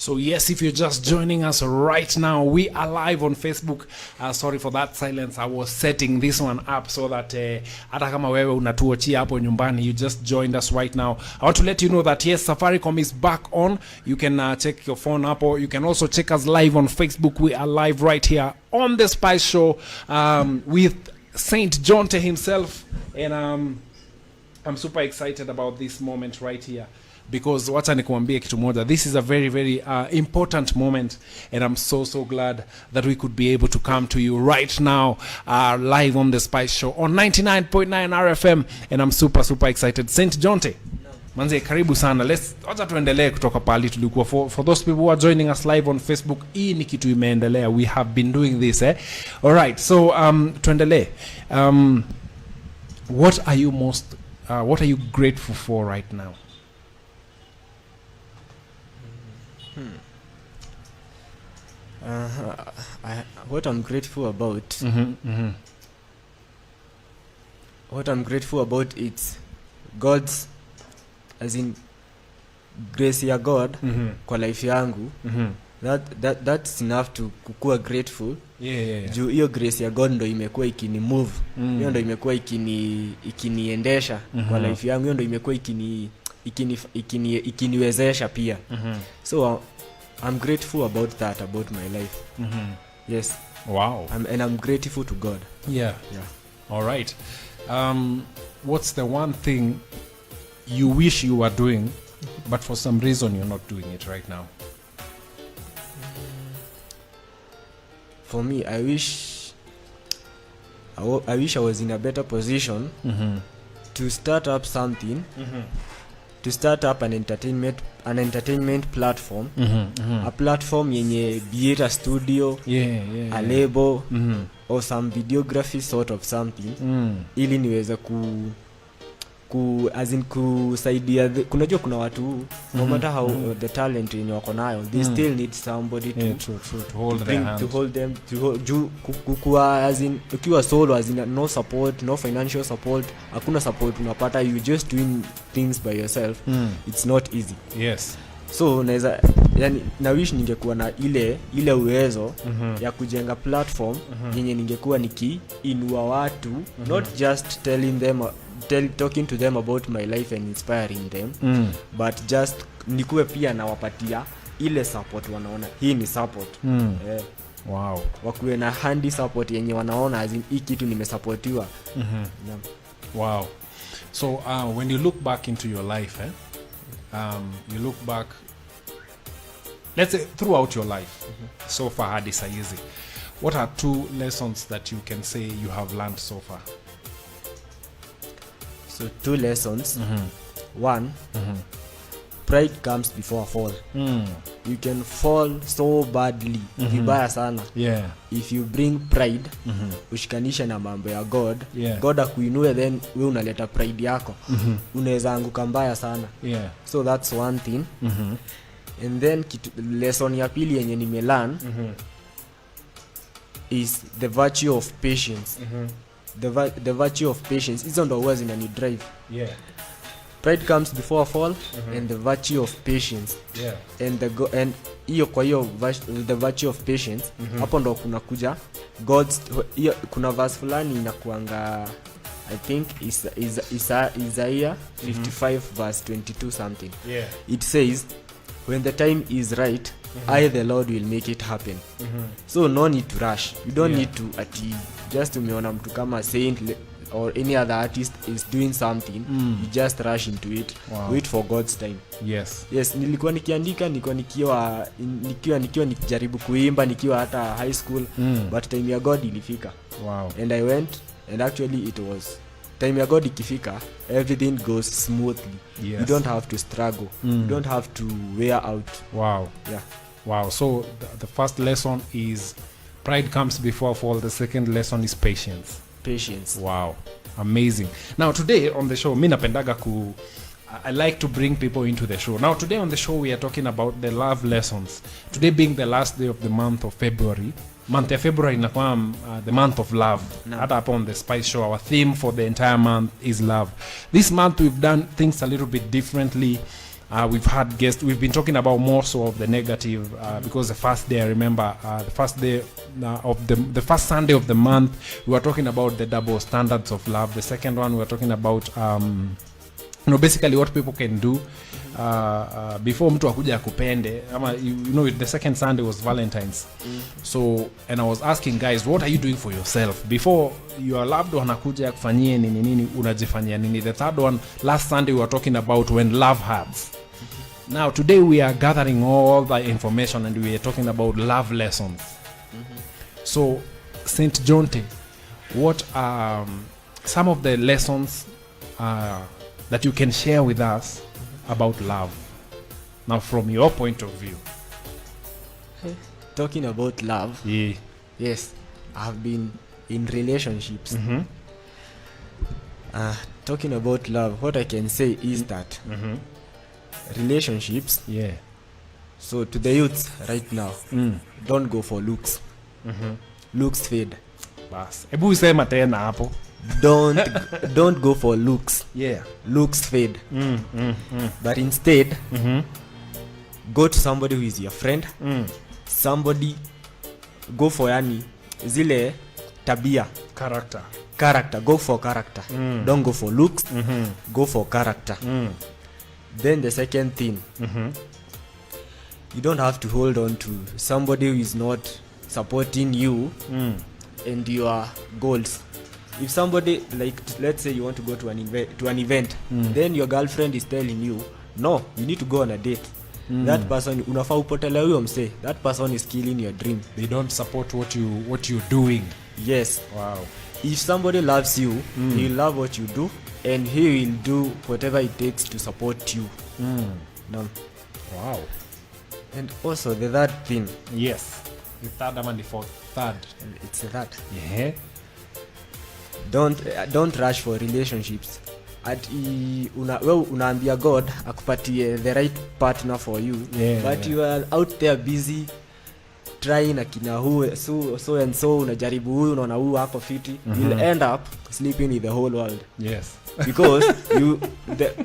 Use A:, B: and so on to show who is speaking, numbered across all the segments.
A: So yes, if you're just joining us right now, we are live on Facebook. Sorry for that silence. I was setting this one up so that hata kama wewe unatuachia hapo nyumbani, you just joined us right now. I want to let you know that yes, Safaricom is back on. You can check your phone up, or you can also check us live on Facebook. We are live right here on the Spice Show with Saint Jonte himself, and I'm super excited about this moment right here. Because wacha nikuambie kitu moja, this is a very very important moment, and I'm so glad that we could be able to come to you right now live on the Spice Show on 99.9 RFM, and I'm super excited. Saint Jonte, manze karibu sana. Wacha tuendelee kutoka pali tulikuwa. For those people who are joining us live on Facebook, hii ni kitu imeendelea, we have been doing this all right, so tuendelee. What are you grateful for right now?
B: What I'm grateful about, what I'm grateful about, it's God's, as in grace ya God kwa life yangu. That's enough to kukua grateful. Juu hiyo grace ya God ndo imekuwa ikini move, hiyo ndo imekuwa ikiniendesha kwa life yangu, hiyo ndo imekuwa ikiniwezesha pia. So I'm grateful about that, about my life. Yes.
A: Wow.
B: And I'm grateful to God.
A: Yeah. All right. What's the one thing you wish you were doing, but for some reason you're not doing it right now?
B: For me, I wish I was in a better position to start up something, to start up an entertainment platform, a platform yenye be it a studio, a label, or some videography sort of something, ili niweza as in kusaidia. Kunajua kuna watu no matter how the talent yenye wako nayo, they still need somebody to
A: hold their hand,
B: to hold them, kukua, as in ukiwa solo, as in no support, no financial support, hakuna support unapata, you just doing things by yourself. It's not easy.
A: Yes.
B: So naweza, yani na wish ningekuwa na ile uwezo ya kujenga platform yenye ningekuwa nikiinua watu, not just talking to them about my life and inspiring them, but just nikuwe pia na wapatia ile support, wanaona hii ni support.
A: Wow.
B: Wakuwe na handy support yenye wanaona as in hii kitu nimesupportiwa.
A: Wow. So when you look back into your life, you look back, let's say throughout your life, so far hadi saizi, what are 2 lessons that you can say you have learned so far?
B: So 2 lessons. One, pride comes before a fall. You can fall so badly, vibaya sana. If you bring pride, ushikanisha na mambo ya God, God akuinue, then we unaleta pride yako, unaweza anguka mbaya sana. So that's one thing. And then lesson ya pili yenye nimelearn is the virtue of patience. The virtue of patience, hizo ndo huwa zinani drive. Pride comes before a fall, and the virtue of patience. And hiyo kwa hiyo the virtue of patience, hapo ndo kuna kuja God's, kuna verse fulani inakuanga, I think Isaiah 55 verse 22 something. It says, when the time is right, I the Lord will make it happen. So no need to rush. You don't need to just umeona mtu kama Saint or any other artist is doing something, you just rush into it. Wait for God's time. Yes, nilikuwa nikiandika, nikiwa nikijaribu kuimba nikiwa hata high school, but time ya God ilifika. And I went, and actually it was time ya God ikifika, everything goes smoothly. You don't have to struggle. You don't have to wear out.
A: Wow. So the first lesson is pride comes before a fall. The second lesson is patience. Wow, amazing. Now today on the show, I like to bring people into the show. Now today on the show we are talking about the love lessons. Today being the last day of the month of February. Month of February inakuwa the month of love. Hata hapo on the Spice Show, our theme for the entire month is love. This month we've done things a little bit differently. we've had guests. We've been talking about more so of the negative because the first day, I remember, the first day of the first Sunday of the month, we were talking about the double standards of love. The second one, we were talking about basically what people can do before mtu akuja akupende. The second Sunday was Valentine's. So, and I was asking guys, what are you doing for yourself before your loved one akuja akufanyie nini unajifanyia nini? The third one, last Sunday we were talking about when love hurts. Now today we are gathering all the information and we are talking about love lessons. So Saint Jonte, what are some of the lessons that you can share with us about love now from your point of view?
B: Talking about love, yes, I've been in relationships. Talking about love, what I can say is that relationships, so to the youths right now, don't go for looks. Looks fade.
A: Bas, ebu sema tena hapo.
B: Don't go for looks. Looks fade. But instead, go to somebody who is your friend. Somebody, go for zile tabia, character. Go for character. Don't go for looks. Go for character. Then the second thing, you don't have to hold on to somebody who is not supporting you and your goals. If somebody, like, let's say you want to go to an event, then your girlfriend is telling you, no, you need to go on a date. That person, unafaa upotele huyo mse. That person is killing your dream.
A: They don't support what you're doing.
B: Yes.
A: Wow.
B: If somebody loves you, he will love what you do, and he will do whatever it takes to support you. No.
A: Wow.
B: And also the third thing.
A: Yes. The third and the fourth. Third.
B: It's that.
A: Yeah.
B: Don't rush for relationships. Unaambia God akupatie the right partner for you, but you are out there busy trying akina who so and so, unajaribu huyu unaona huyu hapo fiti, you'll end up sleeping with the whole world.
A: Yes.
B: Because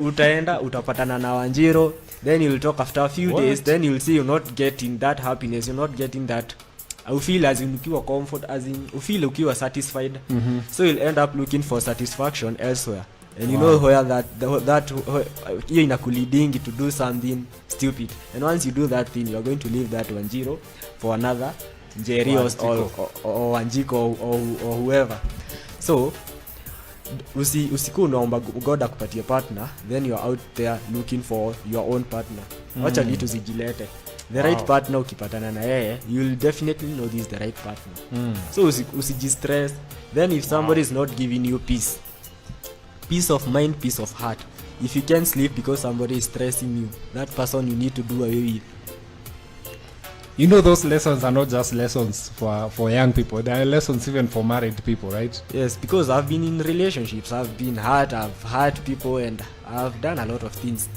B: utaenda utapatana na Wanjiro, then you'll talk after a few days, then you'll see you're not getting that happiness, you're not getting that, you feel as in ukiwa comfort, as in you feel ukiwa satisfied. So you'll end up looking for satisfaction elsewhere, and you know where that hiyo inakuleading to do something stupid, and once you do that thing, you're going to leave that Wanjiro for another Njeri or Wanjiko or whoever. So usiku unaomba God akupatie partner, then you're out there looking for your own partner. Wacha vitu zijilete. The right partner ukipatana na yeye, you'll definitely know this is the right partner. So usijistress. Then if somebody is not giving you peace of mind, peace of heart, if you can't sleep because somebody is stressing you, that person you need to do away with.
A: You know, those lessons are not just lessons for young people. They are lessons even for married people, right?
B: Yes, because I've been in relationships, I've been hurt, I've hurt people, and I've done a lot of things.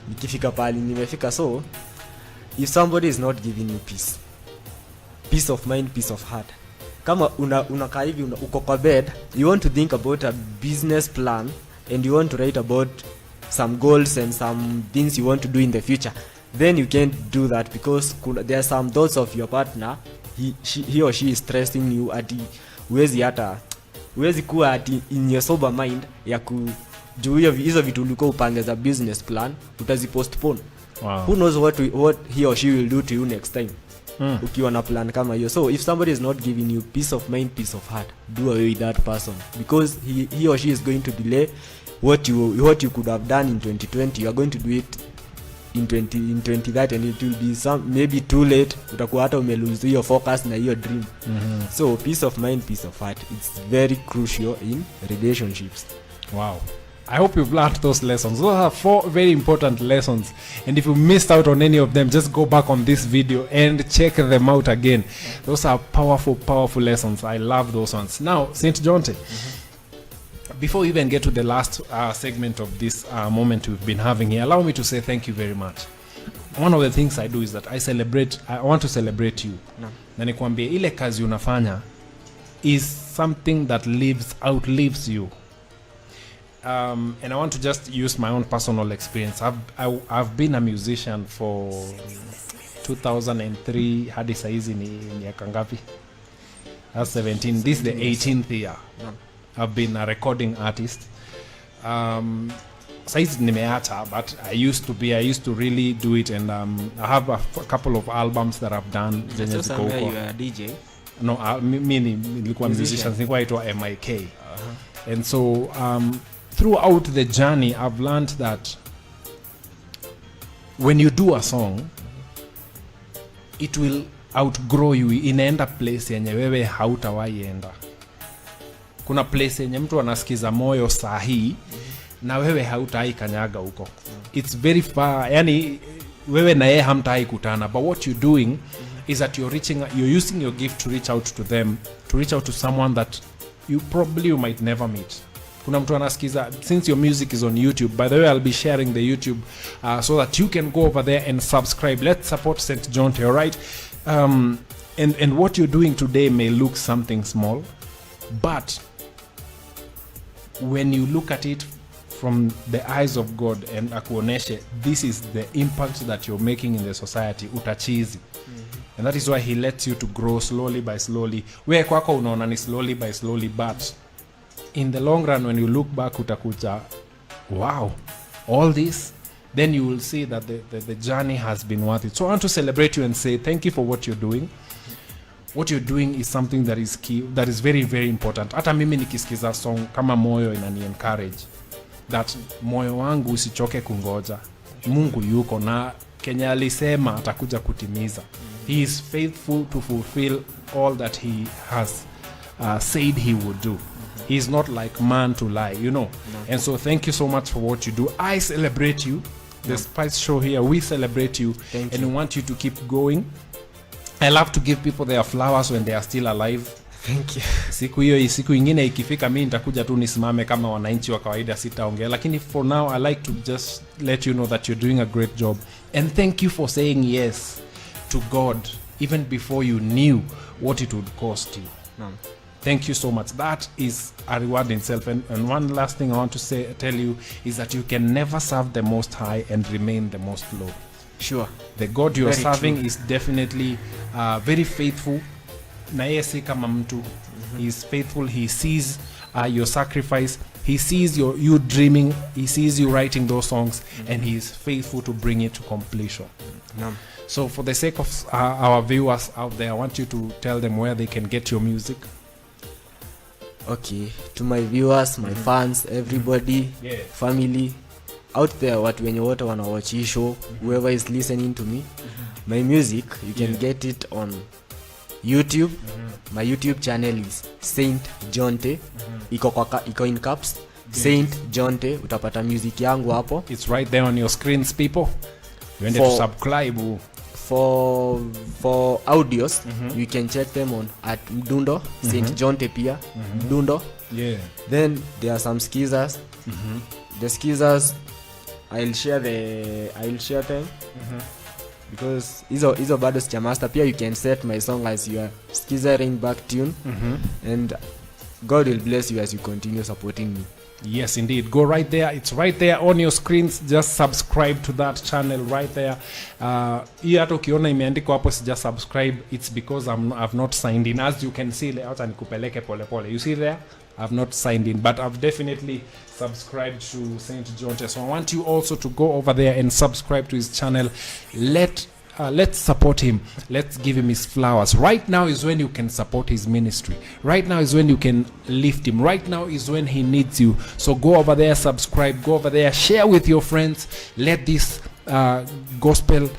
B: Nikifika pali nimefika. So if somebody is not giving you peace of mind, peace of heart, kama unakaa hivi uko kwa bed, you want to think about a business plan and you want to write about some goals and some things you want to do in the future, then you can't do that because there are some thoughts of your partner, he or she is stressing you ati uwezi kuwa ati in your sober mind ya kujuu hizo vitu ulikuwa upange za business plan utazipostpone.
A: Wow.
B: Who knows what he or she will do to you next time ukiwa na plan kama hiyo. So if somebody is not giving you peace of mind, peace of heart, do away with that person, because he or she is going to delay what you could have done in 2020. You are going to do it in 2030, and it will be maybe too late. Utakuwa hata umelose your focus na your dream. So peace of mind, peace of heart, it's very crucial in relationships.
A: Wow. I hope you've learned those lessons. Those are 4 very important lessons, and if you missed out on any of them, just go back on this video and check them out again. Those are powerful lessons. I love those ones. Now, Saint Jonte, before we even get to the last segment of this moment we've been having here, allow me to say thank you very much. One of the things I do is that I want to celebrate you. Na nikwambie ile kazi unafanya is something that outlives you. And I want to just use my own personal experience. I've been a musician for 2003 hadi saizi ni miaka ngapi? That's 17. This is the 18th year. I've been a recording artist. Saizi nimeacha, but I used to really do it, and I have a couple of albums that I've done.
B: So you are a DJ?
A: No, mimi nilikuwa musician, nilikuwa itwa MIK. And so throughout the journey I've learned that when you do a song it will outgrow you, inaenda place yenye wewe hautawahi enda. Kuna place yenye mtu anasikiza moyo sahi na wewe hautawahi kanyaga huko. It's very far, yani wewe na yeye hamtawahi kutana, but what you're doing is that you're using your gift to reach out to them, to reach out to someone that you might never meet. Kuna mtu anasikiza, since your music is on YouTube, by the way I'll be sharing the YouTube so that you can go over there and subscribe. Let's support St. John, all right? And what you're doing today may look something small, but when you look at it from the eyes of God and akuoneshe, this is the impact that you're making in the society, utachizi. And that is why he lets you to grow slowly by slowly. We kwako unaona ni slowly by slowly, but in the long run when you look back utakuja, wow, all this, then you will see that the journey has been worth it. So I want to celebrate you and say thank you for what you're doing. What you're doing is something that is key, that is very very important. Hata mimi nikisikiza song kama Moyo inani encourage that moyo wangu usichoke kungoja, Mungu yuko na Kenya alisema atakuja kutimiza. He is faithful to fulfill all that he has said he would do. He is not like man to lie, you know. And so thank you so much for what you do. I celebrate you. The Spice Show here, we celebrate you.
B: Thank
A: and
B: you.
A: we want you to keep going. I love to give people their flowers when they are still alive.
B: Thank you.
A: Siku ingine ikifika mimi nitakuja tu nisimame kama wananchi wa kawaida, sitaongea, lakini for now I like to just let you know that you're doing a great job, and thank you for saying yes to God even before you knew what it would cost you. Thank you so much. That is a reward in itself. And one last thing I want to tell you is that you can never serve the Most High and remain the most low.
B: Sure.
A: The God you are
B: Very
A: serving
B: true.
A: is definitely very faithful. Na yeye si kama mtu. He is faithful. He sees your sacrifice. He sees you dreaming. He sees you writing those songs, and he is faithful to bring it to completion. So for the sake of our viewers out there, I want you to tell them where they can get your music.
B: Okay, to my viewers, my fans, everybody, family out there, watu wenye wote wana watch hii show, whoever is listening to me, my music, you can get it on YouTube. My YouTube channel is Saint Jonte. Iko in caps. Saint Jonte, utapata music yangu hapo.
A: It's right there on your screens, people. You need to subscribe.
B: For audios, you can check them on at Mdundo, Saint Jonte pia, Mdundo.
A: Yeah.
B: Then there are some skizzers. The skizzers, I'll share them. Because hizo bado sijamaster. Pia you can set my song as your skizzering back tune. And God will bless you as you continue supporting me.
A: Yes, indeed. Go right there. It's right there on your screens. Just subscribe to that channel right there. Hii hata ukiona imeandikwa hapo sija subscribe, it's because I've not signed in. As you can see, hata nikupeleke pole pole. You see there? I've not signed in, but I've definitely subscribed to St. John. So I want you also to go over there and subscribe to his channel. Let's support him. Let's give him his flowers. Right now is when you can support his ministry. Right now is when you can lift him. Right now is when he needs you. So go over there, subscribe, go over there, share with your friends. Let this gospel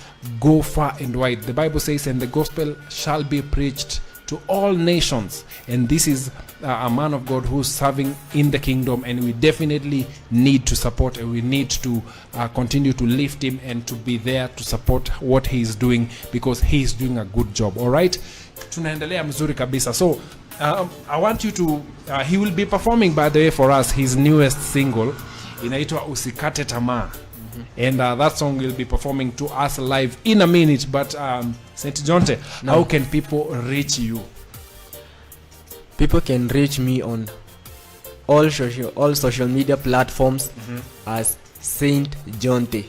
A: go far and wide. The Bible says, and the gospel shall be preached to all nations. And this is a man of God who's serving in the kingdom, and we definitely need to support, and we need to continue to lift him and to be there to support what he is doing, because he is doing a good job. All right, tunaendelea mzuri kabisa. So I want you to he will be performing, by the way, for us his newest single inaitwa Usikate Tamaa. And that song will be performing to us live in a minute. But St. Jonte, how can people reach you?
B: People can reach me on all social media platforms as Saint Jonte.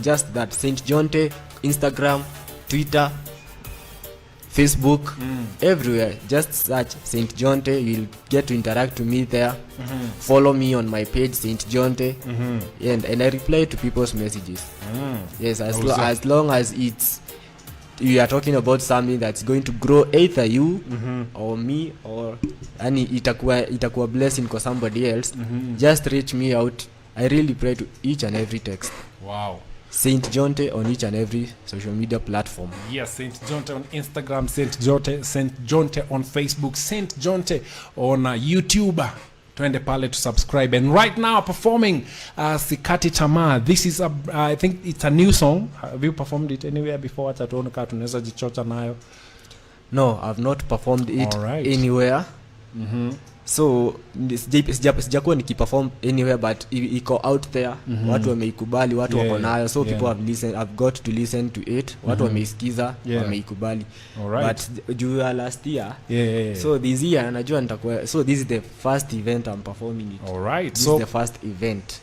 B: Just that, Saint Jonte, Instagram, Twitter, Facebook, everywhere. Just search Saint Jonte. You'll get to interact with me there. Follow me on my page, Saint Jonte, and I reply to people's messages. Yes, as long as you are talking about something that's going to grow either you or me, or any itakuwa blessing for somebody else. Just reach me out. I really pray to each and every text.
A: Wow.
B: Saint Jonte on each and every social media platform.
A: Yes, Saint Jonte on Instagram, Saint Jonte on Facebook, Saint Jonte on YouTube. Twende pale to subscribe. And right now performing Sikati Tamaa. This is I think it's a new song. Have you performed it anywhere before? Acha tuone kama tunaweza jichocha nayo.
B: No, I've not performed it anywhere. So sijakuwa nikiperform anywhere, but iko out there. Watu wameikubali, watu wako nayo, so people have got to listen to it. Watu wameisikiza, wameikubali. But juu last year, so this year najua nitakuwa, so this is the first event I'm performing it. This is the first event.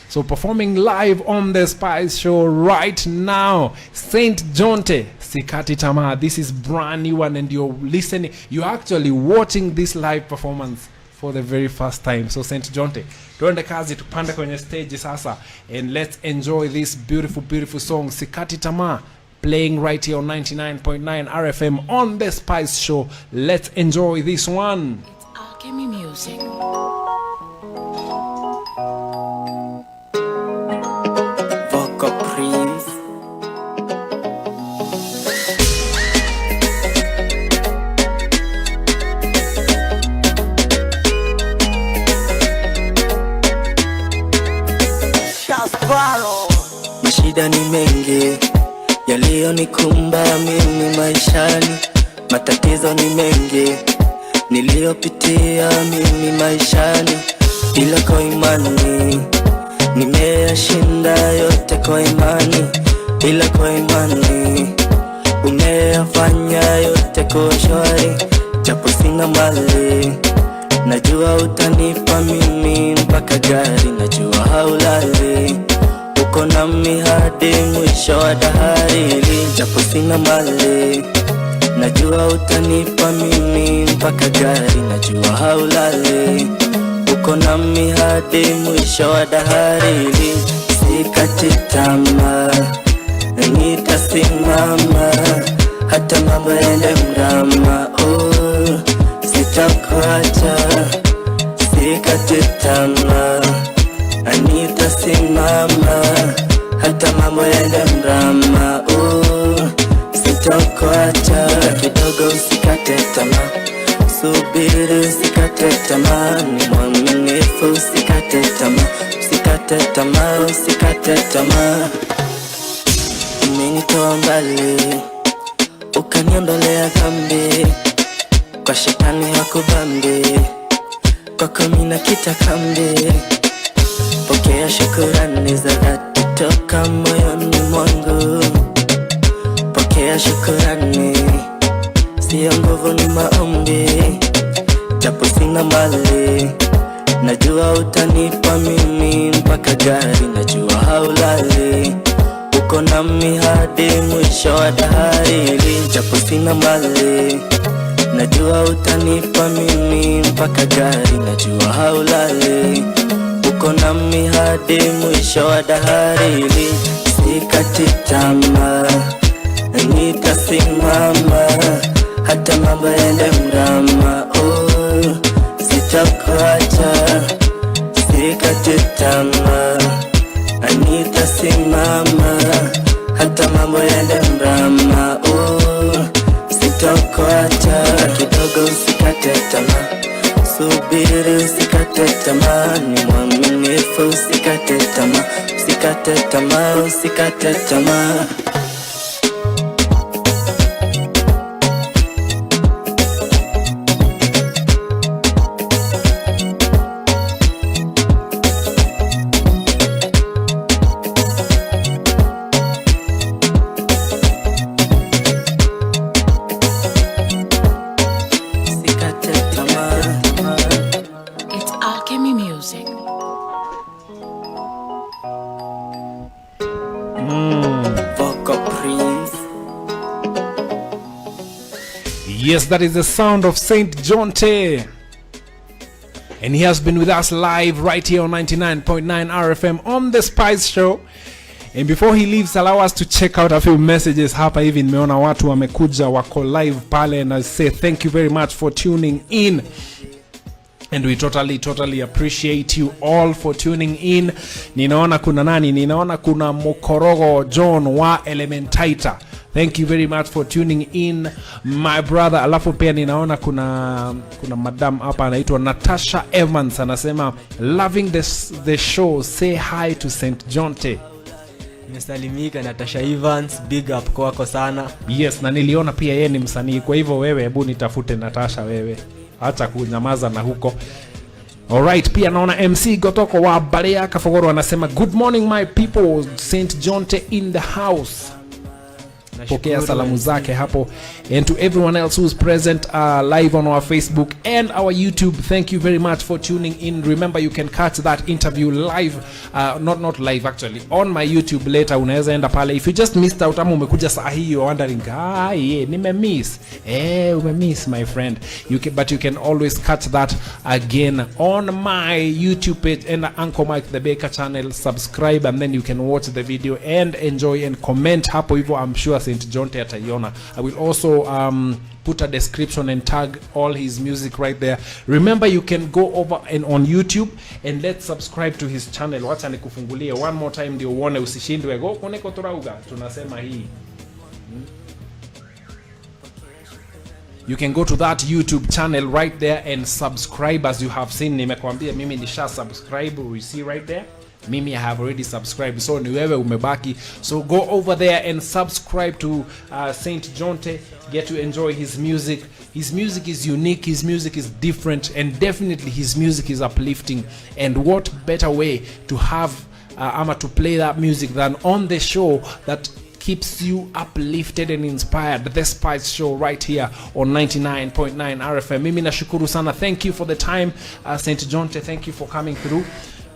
A: So performing live on the Spice Show right now, Saint Jonte, Sikati Tamaa. This is brand new one, and you're listening. You're actually watching this live performance for the very first time. So Saint Jonte, tuende kazi, tupande kwenye stage sasa, and let's enjoy this beautiful song, Sikati Tamaa, playing right here on 99.9 RFM on the Spice Show. Let's enjoy this one.
C: It's Alchemy Music.
D: Mashida ni mengi yaliyonikumba mimi maishani, matatizo ni mengi niliyopitia mimi maishani, ila kwa imani nimeyashinda yote kwa imani, ila kwa imani umeyafanya yote kwa shwari. Japo sina mali, najua utanipa mimi mpaka gari, najua haulali, uko nami hadi mwisho wa dahari. Japo sina mali, najua utanipa mimi mpaka gari, najua haulali, uko nami hadi mwisho wa dahari. Sikati tamaa, nitasimama hata mambo yaende mrama. Sitakuacha, sikati tamaa, nitasimama hata mambo yaende mrama. Sitakuacha kidogo, usikate tamaa, subiri, usikate tamaa, ni mwaminifu, usikate tamaa, usikate tamaa, usikate tamaa. Umenitoa mbali, ukaniondolea dhambi, kwa shetani hakubambi, kwako mimi nakita kambi. Pokea shukrani za dhati toka moyoni mwangu, pokea shukrani, sio nguvu ni maombi. Japo sina mali, najua utanipa mimi mpaka gari, najua haulali, uko nami hadi mwisho wa dahari. Japo sina mali, najua utanipa mimi mpaka gari, najua haulali, uko nami hadi mwisho wa dahari. Sikati tamaa, nitasimama hata mambo yaende mrama. Sitakuacha, sikati tamaa, nitasimama hata mambo yaende mrama. Sitakuacha kidogo, usikate tamaa, subiri, usikate tamaa, ni mwaminifu, usikate tamaa, usikate tamaa, usikate tamaa.
C: It's
D: Vocal Prince.
A: Yes, that is the sound of Saint Jonte. And he has been with us live right here on 99.9 RFM on The Spice Show. And before he leaves, allow us to check out a few messages hapa hivi. Nimeona watu wamekuja wako live pale, and I say thank you very much for tuning in. And we totally appreciate you all for tuning in. Ninaona kuna nani? Ninaona kuna Mokorogo John wa Elementaita. Thank you very much for tuning in, my brother. Alafu pia ninaona kuna madam hapa anaitwa Natasha Evans, anasema loving the show, say hi to Saint Jonte.
B: Nimesalimika Natasha Evans, big up kwako sana.
A: Yes, na niliona pia yeye ni msanii, kwa hivyo wewe hebu nitafute Natasha wewe. Acha kunyamaza na huko. Alright, pia naona MC Gotoko wa Barea Kafogoro anasema good morning my people, Saint Jonte in the house. Pokea salamu zake hapo. And to everyone else who's present live on our Facebook and our YouTube, thank you very much for tuning in. Remember, you can catch that interview live, not live actually, on my YouTube later. Unaweza enda pale. If you just missed out ama umekuja saa hii you're wondering, nimemiss. Umemiss my friend. But you can always catch that again on my YouTube page and Uncle Mike the Baker channel. Subscribe and then you can watch the video and enjoy and comment hapo hivyo. I'm sure Saint Jonte ataiona. I will also put a description and tag all his music right there. Remember, you can go over and on YouTube and let's subscribe to his channel. Wacha nikufungulie one more time ndio uone usishindwe. Go koneko torauga tunasema hii. You can go to that YouTube channel right there and subscribe. As you have seen, nimekwambia mimi nisha subscribe. We see right there. Mimi I have already subscribed, so ni wewe umebaki. So go over there and subscribe to Saint Jonte. Get to enjoy his music. His music is unique, his music is different, and definitely his music is uplifting. And what better way to have to play that music than on the show that keeps you uplifted and inspired. The Spice Show right here on 99.9 RFM. Mimi nashukuru sana. Thank you for the time, Saint Jonte. Thank you for coming through.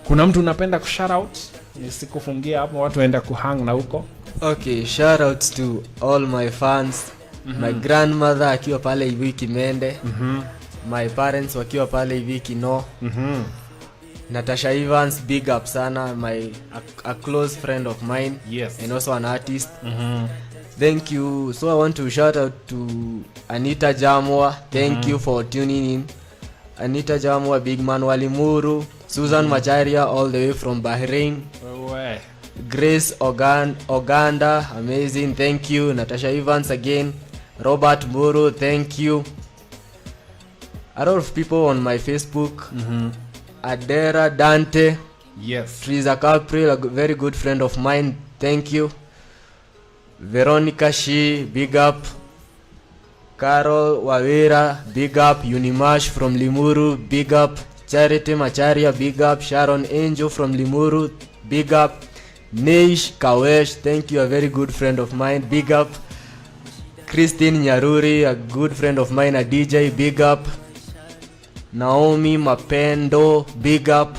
A: Kuna mtu unapenda ku shout out? Nisikufungia hapo watu waenda kuhang na huko.
B: Okay, shout outs to all my fans. My grandmother akiwa pale hivi Kimende. My parents wakiwa pale hivi Kino. Natasha Evans, big up sana, a close friend of mine.
A: Yes. And
B: also an artist. Thank you. So I want to shout out to Anita Jamwa. Thank you for tuning in. Anita Jamwa, Big Man Walimuru, Susan Macharia all the way from Bahrain. Grace Oganda, amazing, thank you. Natasha Evans again. Robert Muru, thank you. A lot of people on my Facebook. Adera Dante.
A: Yes.
B: Triza Capril, a very good friend of mine, thank you. Veronica Shi, big up. Carol Wawira, big up. Unimash from Limuru, big up. Charity Macharia, big up. Sharon Angel from Limuru, big up. Neish Kawesh, thank you, a very good friend of mine, big up. Christine Nyaruri, a good friend of mine, a DJ, big up. Naomi Mapendo, big up.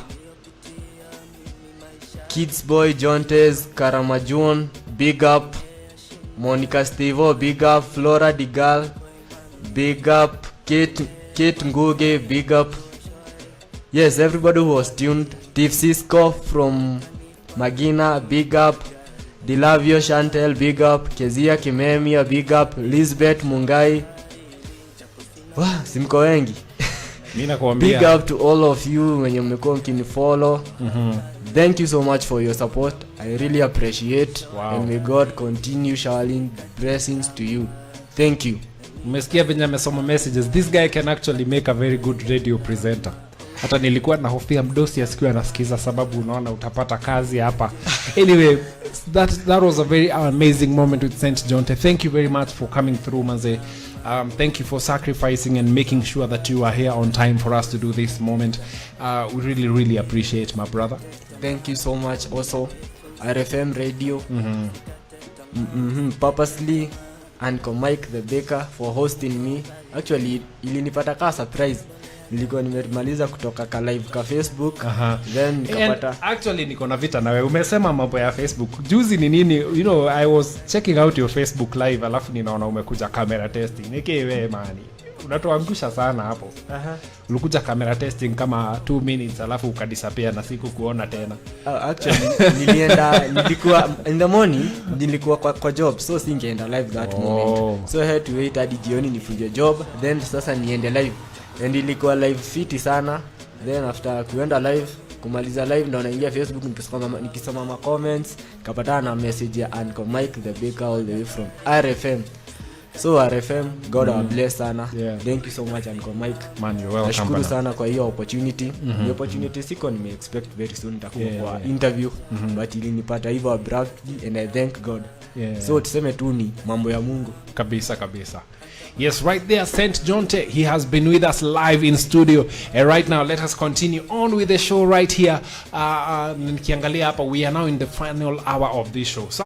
B: Kids Boy Jontes Karamajun, big up. Monica Stevo, big up. Flora Digal, big up. Kate Nguge, big up. Yes, everybody who was tuned. Tiff Cisco from Magina, big up. Dilavio Chantel, big up. Kezia Kimemia, big up. Lisbeth Mungai. Wow, simko wengi. Big up to all of you when you mmekuwa mkinifollow. Thank you so much for your support. I really appreciate. Wow. And may God continue showering blessings to you. Thank you.
A: Umesikia venye amesoma messages. This guy can actually make a very good radio presenter. Hata nilikuwa na hofia mdosi asikiwa anasikiza sababu unaona utapata kazi hapa. Anyway, that was a very amazing moment with Saint Jonte. Thank you very much for coming through, Manze. Thank you for sacrificing and making sure that you are here on time for us to do this moment. We really appreciate, my brother.
B: Thank you so much also RFM Radio. Purposely and Mike the Baker for hosting me. Actually ilinipata ka surprise. nilikuwa nimemaliza kutoka ka live ka Facebook. Then nikapata
A: actually niko na vita na wewe. Umesema mambo ya Facebook. Juzi ni nini? You know, I was checking out your Facebook live alafu ninaona umekuja camera testing. Wewe mani. Unatuangusha sana hapo. Ulikuja camera testing kama 2 minutes alafu ukadisappear na siku kuona tena.
B: Actually nilikuwa in the morning nilikuwa kwa job, so singeenda live that moment. So I had to wait hadi jioni nifunge job, then sasa niende live. And ilikuwa live fiti sana. Then after kuenda live, kumaliza live ndo naingia Facebook nikisoma ma comments, nikapata na message ya Uncle Mike the Baker all the way from RFM. So RFM, God bless sana. Thank you so much Uncle Mike.
A: Man, you're welcome.
B: Nashukuru sana kwa hiyo opportunity. Hiyo opportunity siko nime expect very soon nitakuwa kwa interview, but ilinipata hivyo abruptly and I thank God. So tuseme tu ni mambo ya Mungu.
A: Kabisa. Yes, right there, Saint Jonte. He has been with us live in studio. And right now, let us continue on with the show right here. Nikiangalia hapa, we are now in the final hour of this show. So